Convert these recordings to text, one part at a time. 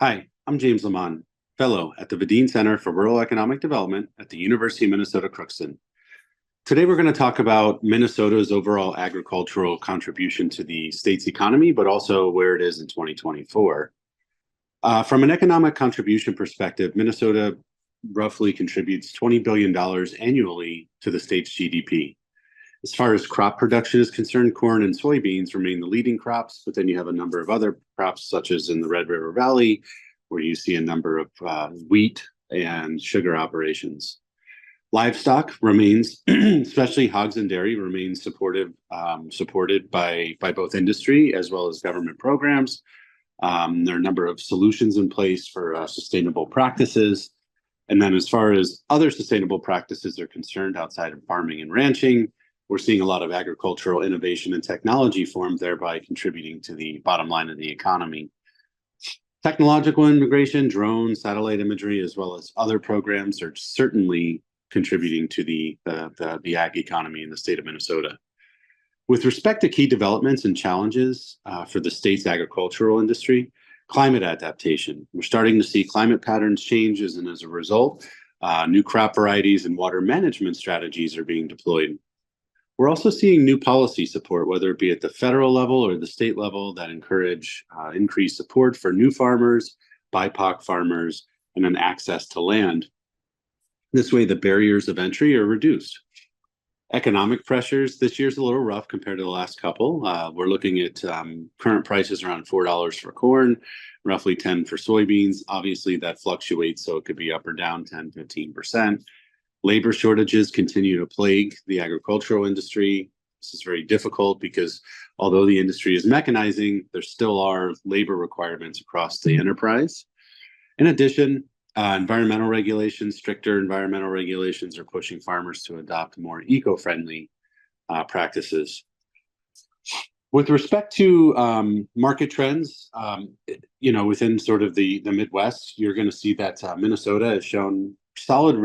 Hi, I'm James Lamont, Fellow at the Vadine Center for Rural Economic Development at the University of Minnesota Crookston. Today, we're going to talk about Minnesota's overall agricultural contribution to the state's economy, but also where it is in 2024. From an economic contribution perspective, Minnesota roughly contributes $20 billion annually to the state's GDP. As far as crop production is concerned, corn and soybeans remain the leading crops, but then you have a number of other crops, such as in the Red River Valley, where you see a number of wheat and sugar operations. Livestock remains, especially hogs and dairy, remains supported by both industry as well as government programs. There are a number of solutions in place for sustainable practices. And then as far as other sustainable practices are concerned outside of farming and ranching, we're seeing a lot of agricultural innovation and technology formed, thereby contributing to the bottom line of the economy. Technological integration, drones, satellite imagery, as well as other programs are certainly contributing to the ag economy in the state of Minnesota. With respect to key developments and challenges for the state's agricultural industry, climate adaptation. We're starting to see climate patterns changes, and as a result, new crop varieties and water management strategies are being deployed. We're also seeing new policy support, whether it be at the federal level or the state level, that encourage increased support for new farmers, BIPOC farmers, and an access to land. This way, the barriers of entry are reduced. Economic pressures this year's a little rough compared to the last couple. We're looking at current prices around $4 for corn, roughly 10 for soybeans. Obviously, that fluctuates, so it could be up or down 10, 15%. Labor shortages continue to plague the agricultural industry. This is very difficult because although the industry is mechanizing, there still are labor requirements across the enterprise. In addition, stricter environmental regulations are pushing farmers to adopt more eco-friendly practices. With respect to market trends, within sort of the Midwest, you're going to see that Minnesota has shown solid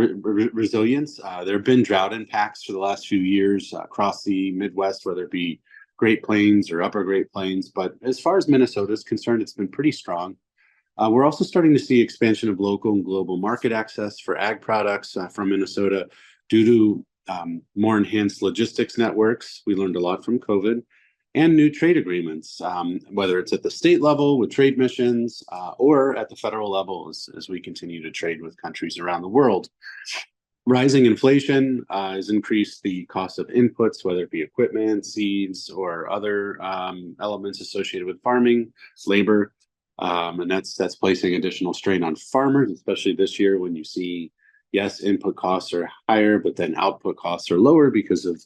resilience. There have been drought impacts for the last few years across the Midwest, whether it be Great Plains or Upper Great Plains. But as far as Minnesota is concerned, it's been pretty strong. We're also starting to see expansion of local and global market access for ag products from Minnesota due to more enhanced logistics networks. We learned a lot from COVID. And new trade agreements, whether it's at the state level with trade missions or at the federal level as we continue to trade with countries around the world. Rising inflation has increased the cost of inputs, whether it be equipment, seeds, or other elements associated with farming, labor, and that's placing additional strain on farmers, especially this year when you see, yes, input costs are higher, but then output costs are lower because of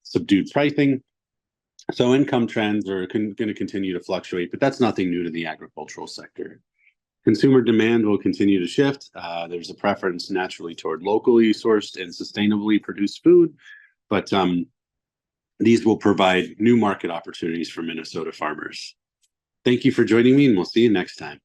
subdued pricing. So income trends are going to continue to fluctuate, but that's nothing new to the agricultural sector. Consumer demand will continue to shift. There's a preference naturally toward locally sourced and sustainably produced food, but these will provide new market opportunities for Minnesota farmers. Thank you for joining me, and we'll see you next time.